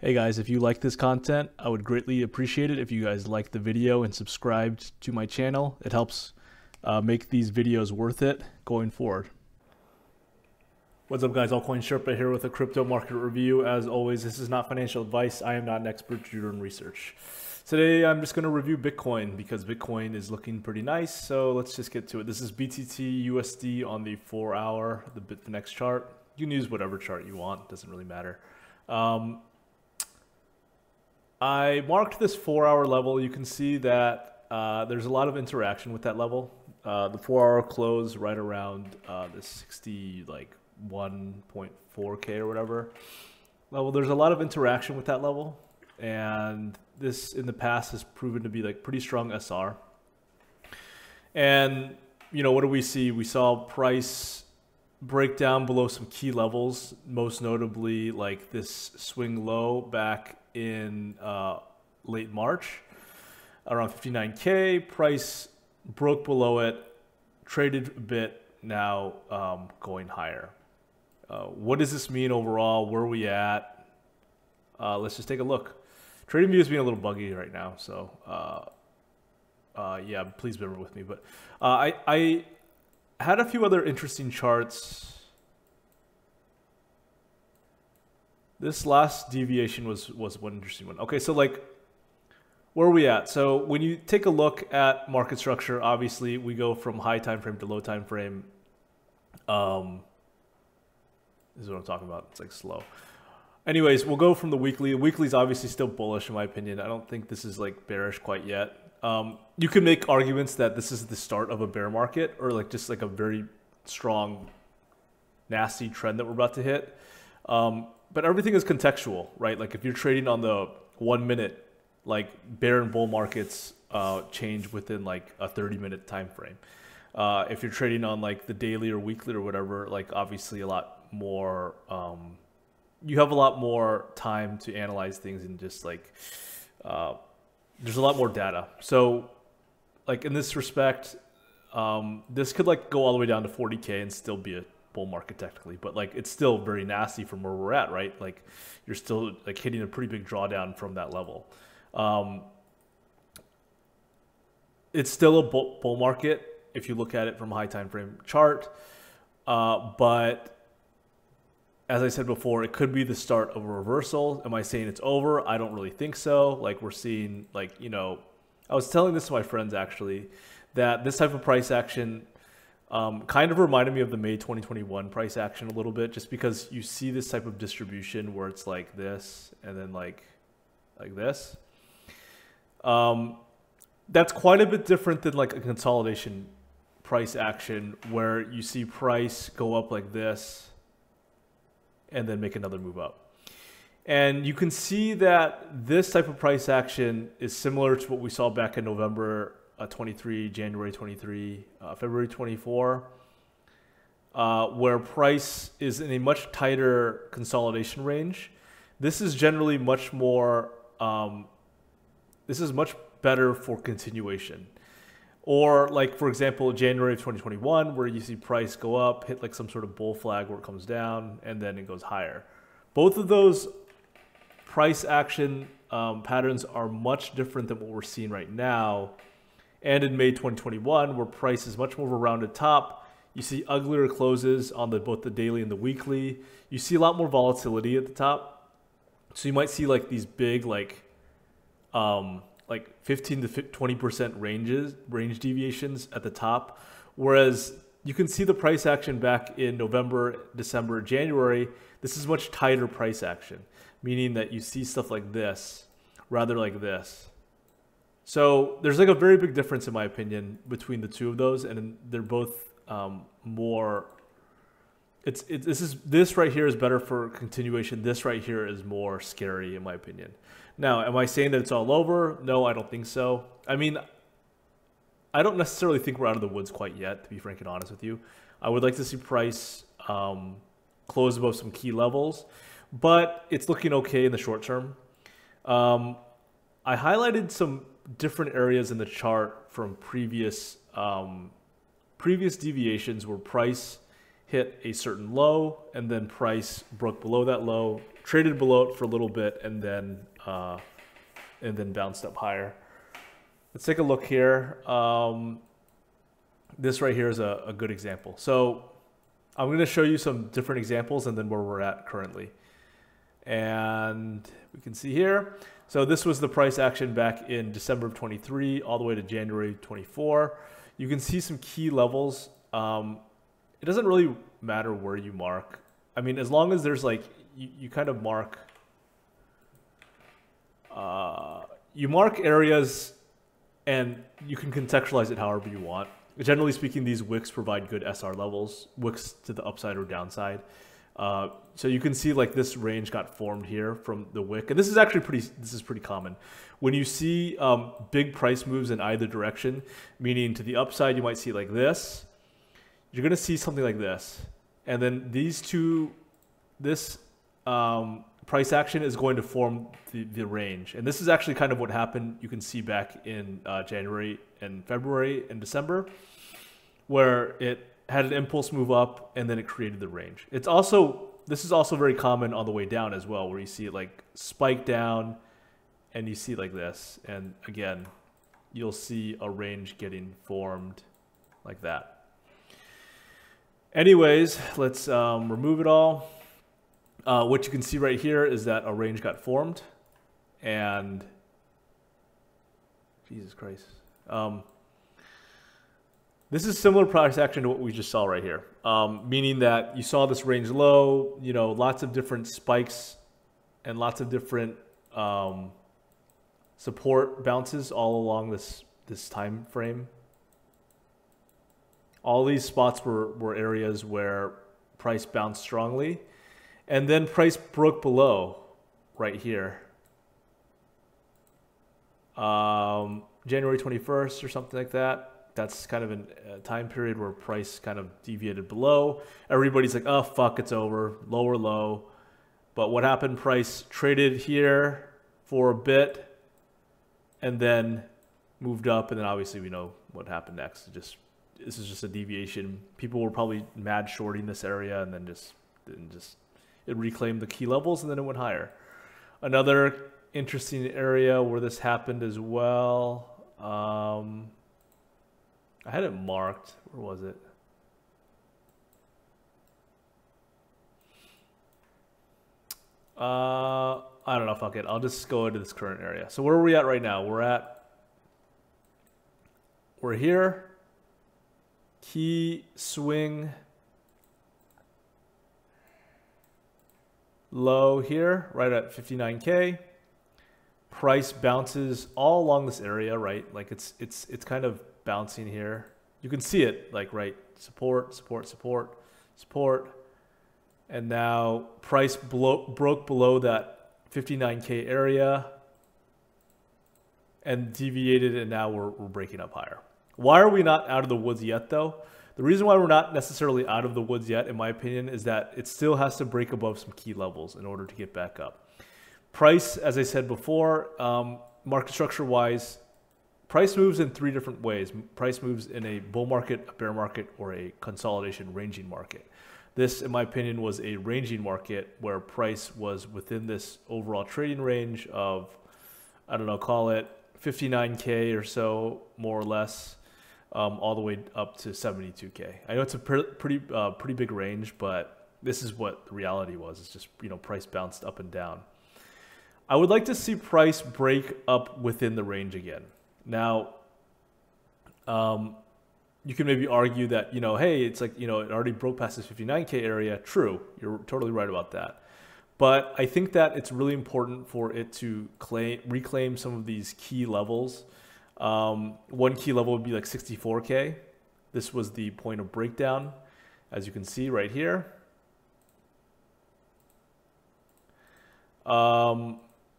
Hey guys, if you like this content, I would greatly appreciate it if you guys liked the video and subscribed to my channel. It helps make these videos worth it going forward. What's up guys, Altcoin Sherpa here with a crypto market review. As always, this is not financial advice. I am not an expert doing research. Today I'm just going to review Bitcoin because Bitcoin is looking pretty nice. So let's just get to it. This is BTT USD on the 4 hour, the next chart. You can use whatever chart you want, doesn't really matter. I marked this 4 hour level. You can see that there's a lot of interaction with that level. The 4 hour close right around the 1.4K or whatever level. There's a lot of interaction with that level, and this in the past has proven to be like pretty strong SR. And you know, what do we see? We saw price break down below some key levels, most notably like this swing low back in late March around 59K. Price broke below it, traded a bit, now going higher. What does this mean overall? Where are we at? Let's just take a look. Trading view is being a little buggy right now, so yeah, please bear with me. But I had a few other interesting charts. This last deviation was one interesting one. Okay, so like, where are we at? So when you take a look at market structure, obviously we go from high time frame to low time frame. This is what I'm talking about. It's like slow. Anyways, we'll go from the weekly. Weekly is obviously still bullish in my opinion. I don't think this is like bearish quite yet. You can make arguments that this is the start of a bear market, or like just like a very strong, nasty trend that we're about to hit. But everything is contextual, right? Like if you're trading on the 1 minute, like bear and bull markets change within like a 30-minute time frame. If you're trading on like the daily or weekly or whatever, like obviously a lot more, you have a lot more time to analyze things, and just like there's a lot more data. So like in this respect, this could like go all the way down to 40K and still be a bull market technically, but like it's still very nasty from where we're at, right? Like you're still like hitting a pretty big drawdown from that level. It's still a bull market if you look at it from a high time frame chart, but as I said before, it could be the start of a reversal. Am I saying it's over? I don't really think so. Like we're seeing, like, you know, I was telling this to my friends actually, that this type of price action kind of reminded me of the May 2021 price action a little bit, just because you see this type of distribution where it's like this and then like this. That's quite a bit different than like a consolidation price action where you see price go up like this and then make another move up. And you can see that this type of price action is similar to what we saw back in November 23, January 23, February 24, where price is in a much tighter consolidation range. This is generally much more, this is much better for continuation. Or like, for example, January of 2021, where you see price go up, hit like some sort of bull flag where it comes down, and then it goes higher. Both of those price action patterns are much different than what we're seeing right now. And in May 2021, where price is much more of a rounded top, you see uglier closes on both the daily and the weekly. You see a lot more volatility at the top. So you might see like these big like 15 to 20% range deviations at the top. Whereas you can see the price action back in November, December, January. This is much tighter price action, meaning that you see stuff like this rather like this. So there's like a very big difference in my opinion between the two of those, and they're both more. This right here is better for continuation. This right here is more scary in my opinion. Now, am I saying that it's all over? No, I don't think so. I mean, I don't necessarily think we're out of the woods quite yet, to be frank and honest with you. I would like to see price close above some key levels, but it's looking okay in the short term. I highlighted some different areas in the chart from previous deviations where price hit a certain low and then price broke below that low, traded below it for a little bit, and then bounced up higher. Let's take a look here. This right here is a good example. So I'm going to show you some different examples and then where we're at currently. And we can see here. So this was the price action back in December of 23 all the way to January 24. You can see some key levels. It doesn't really matter where you mark. I mean, as long as there's like, you kind of mark, you mark areas and you can contextualize it however you want. Generally speaking, these wicks provide good SR levels, wicks to the upside or downside. So you can see like this range got formed here from the wick. And this is actually pretty common. When you see big price moves in either direction, meaning to the upside, you might see like this. You're going to see something like this. And then this price action is going to form the range. And this is actually kind of what happened. You can see back in January and February and December, where it had an impulse move up and then it created the range. This is also very common on the way down as well, where you see it like spike down and you see like this. And again, you'll see a range getting formed like that. Anyways, let's remove it all. What you can see right here is that a range got formed, and Jesus Christ. This is similar price action to what we just saw right here, meaning that you saw this range low, lots of different spikes and lots of different support bounces all along this time frame. All these spots were areas where price bounced strongly. And then price broke below right here. January 21st or something like that. That's kind of a time period where price kind of deviated below. Everybody's like, oh, fuck, it's over. Lower low. But what happened? Price traded here for a bit and then moved up. And then obviously we know what happened next. This is just a deviation. People were probably mad shorting this area and then it reclaimed the key levels and then it went higher. Another interesting area where this happened as well. I had it marked. Where was it? I don't know. Fuck it. I'll just go into this current area. So where are we at right now? We're here. Key swing low here, right at 59K. Price bounces all along this area, right? Like it's kind of bouncing here. You can see it, like right, support, support, support, support, and now price broke below that 59K area and deviated, and now we're breaking up higher. Why are we not out of the woods yet, though? The reason why we're not necessarily out of the woods yet, in my opinion, is that it still has to break above some key levels in order to get back up. Price, as I said before, market structure-wise, price moves in three different ways. Price moves in a bull market, a bear market, or a consolidation ranging market. This, in my opinion, was a ranging market where price was within this overall trading range of, I don't know, call it 59K or so, more or less. All the way up to 72K. I know it's a pretty big range, but this is what the reality was. It's just, price bounced up and down. I would like to see price break up within the range again. Now, you can maybe argue that, hey, it's like, it already broke past this 59K area. True, you're totally right about that. But I think that it's really important for it to reclaim some of these key levels. One key level would be like 64K. This was the point of breakdown, as you can see right here.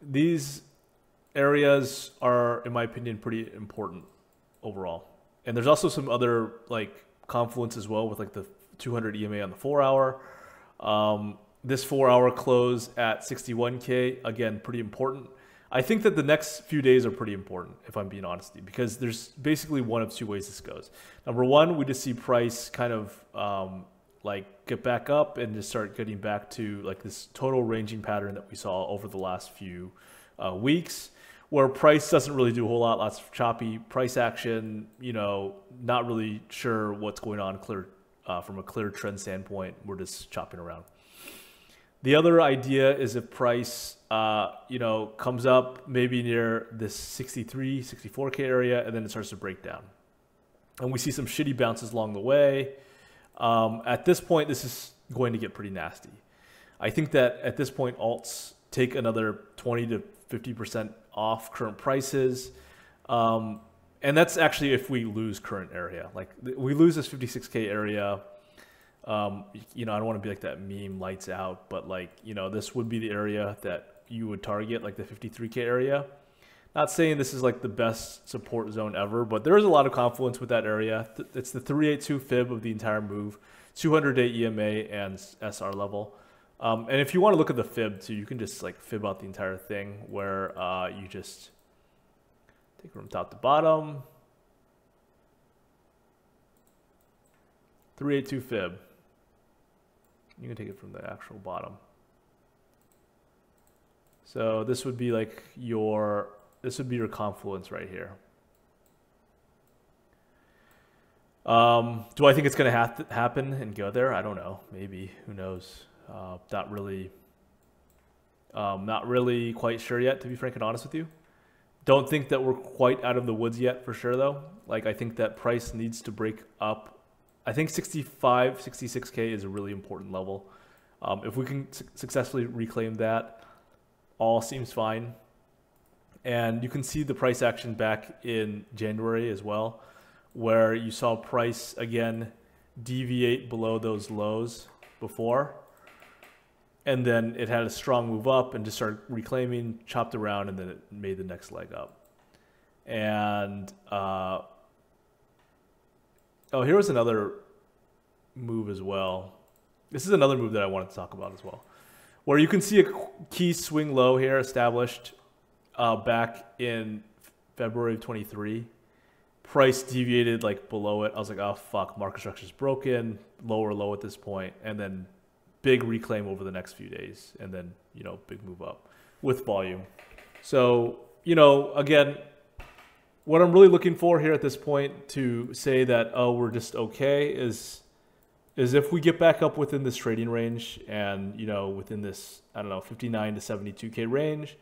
These areas are, in my opinion, pretty important overall. And there's also some other like confluence as well with like the 200 EMA on the 4 hour. This 4 hour close at 61K, again, pretty important. I think that the next few days are pretty important, if I'm being honest, because there's basically one of two ways this goes. Number one, we just see price kind of like get back up and just start getting back to like this total ranging pattern that we saw over the last few weeks, where price doesn't really do a whole lot, lots of choppy price action, not really sure what's going on from a clear trend standpoint. We're just chopping around. The other idea is if price, comes up maybe near this 63, 64K area, and then it starts to break down. And we see some shitty bounces along the way. At this point, this is going to get pretty nasty. I think that at this point, alts take another 20 to 50% off current prices. And that's actually if we lose current area. Like we lose this 56K area. I don't want to be like that meme lights out, but this would be the area that you would target, like the 53K area. Not saying this is like the best support zone ever, but there is a lot of confluence with that area. It's the 382 fib of the entire move, 200-day EMA and SR level. And if you want to look at the fib too, you can just like fib out the entire thing where you just take it from top to bottom. 382 fib. You can take it from the actual bottom. So this would be like your confluence right here. Do I think it's going to happen and go there? I don't know. Maybe. Who knows? Not really quite sure yet, to be frank and honest with you. Don't think that we're quite out of the woods yet for sure, though. Like, I think that price needs to break up. I think 65, 66K is a really important level. If we can successfully reclaim that, all seems fine. And you can see the price action back in January as well, where you saw price again deviate below those lows before. And then it had a strong move up and just started reclaiming, chopped around, and then it made the next leg up. And here was another move as well. This is another move that I wanted to talk about as well, where you can see a key swing low here established back in February of 23. Price deviated like below it. I was like, oh fuck, market structure's broken, lower low at this point, and then big reclaim over the next few days, and then big move up with volume. So again, what I'm really looking for here at this point to say that, oh, we're just okay is if we get back up within this trading range and, within this, I don't know, 59 to 72K range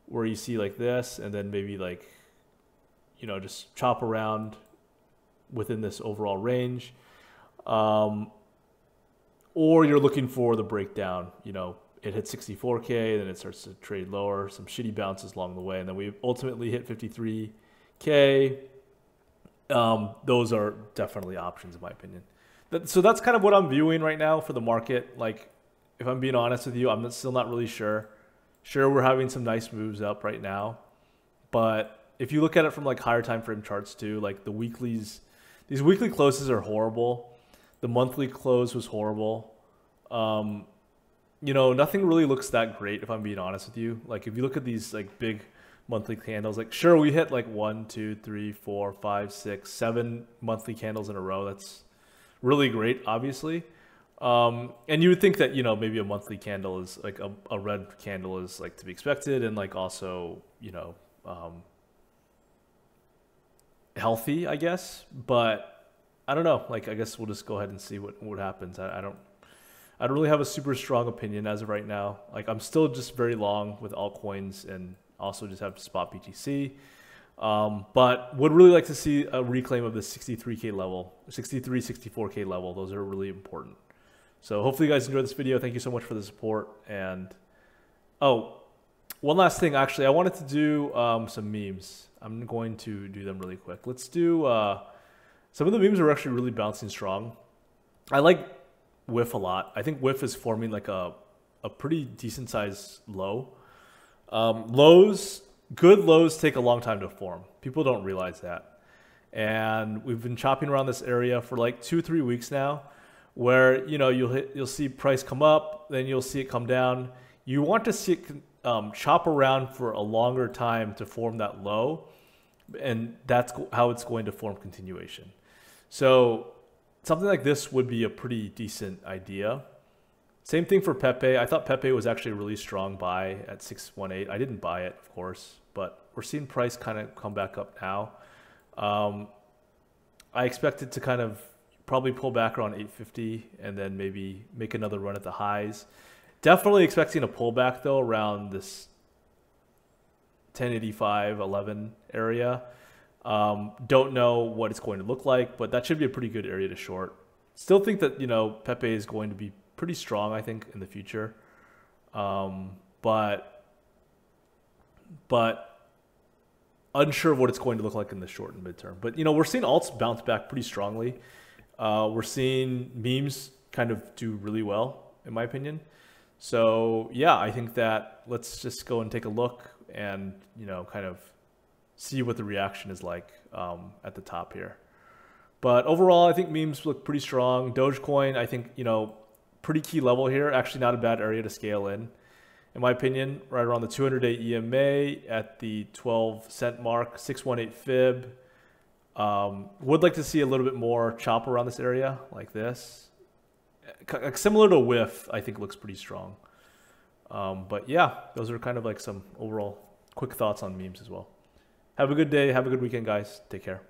where you see like this, and then maybe like, just chop around within this overall range. Or you're looking for the breakdown, it hit 64K, then it starts to trade lower, some shitty bounces along the way, and then we ultimately hit 53K. Those are definitely options in my opinion. So that's kind of what I'm viewing right now for the market. Like, if I'm being honest with you, I'm still not really sure. Sure, we're having some nice moves up right now, but if you look at it from like higher time frame charts too, like the weeklies, these weekly closes are horrible. The monthly close was horrible. Nothing really looks that great if I'm being honest with you. Like if you look at these like big monthly candles, like sure, we hit like 1, 2, 3, 4, 5, 6, 7 monthly candles in a row. That's really great, obviously. And you would think that, maybe a monthly candle is like a red candle is like to be expected, and like also, healthy, I guess. But I don't know. Like, I guess we'll just go ahead and see what happens. I don't really have a super strong opinion as of right now. Like, I'm still just very long with altcoins and also just have spot BTC. But would really like to see a reclaim of the 63K level, 63, 64K level. Those are really important. So hopefully you guys enjoyed this video. Thank you so much for the support. And oh, one last thing. Actually, I wanted to do some memes. I'm going to do them really quick. Let's do some of the memes are actually really bouncing strong. I like WIF a lot. I think WIF is forming like a pretty decent sized low. Good lows take a long time to form. People don't realize that. And we've been chopping around this area for like 2-3 weeks now, where you'll see price come up, then you'll see it come down. You want to see it chop around for a longer time to form that low, and that's how it's going to form continuation. So something like this would be a pretty decent idea. Same thing for Pepe. I thought Pepe was actually a really strong buy at 618. I didn't buy it, of course, but we're seeing price kind of come back up now. I expect it to kind of probably pull back around 850 and then maybe make another run at the highs. Definitely expecting a pullback though around this 1085, 11 area. Don't know what it's going to look like, but that should be a pretty good area to short. Still think that, you know, Pepe is going to be pretty strong, I think, in the future. But unsure of what it's going to look like in the short and midterm. But, you know, we're seeing alts bounce back pretty strongly. We're seeing memes kind of do really well, in my opinion. So, yeah, I think that let's just go and take a look and, you know, kind of see what the reaction is like at the top here. But overall, I think memes look pretty strong. Dogecoin, I think, you know, pretty key level here. Actually not a bad area to scale in my opinion, right around the 200-day EMA at the 12-cent mark, 618 fib. Would like to see a little bit more chop around this area like this. Similar to WIF, I think looks pretty strong. But yeah, those are kind of like some overall quick thoughts on memes as well. Have a good day. Have a good weekend, guys. Take care.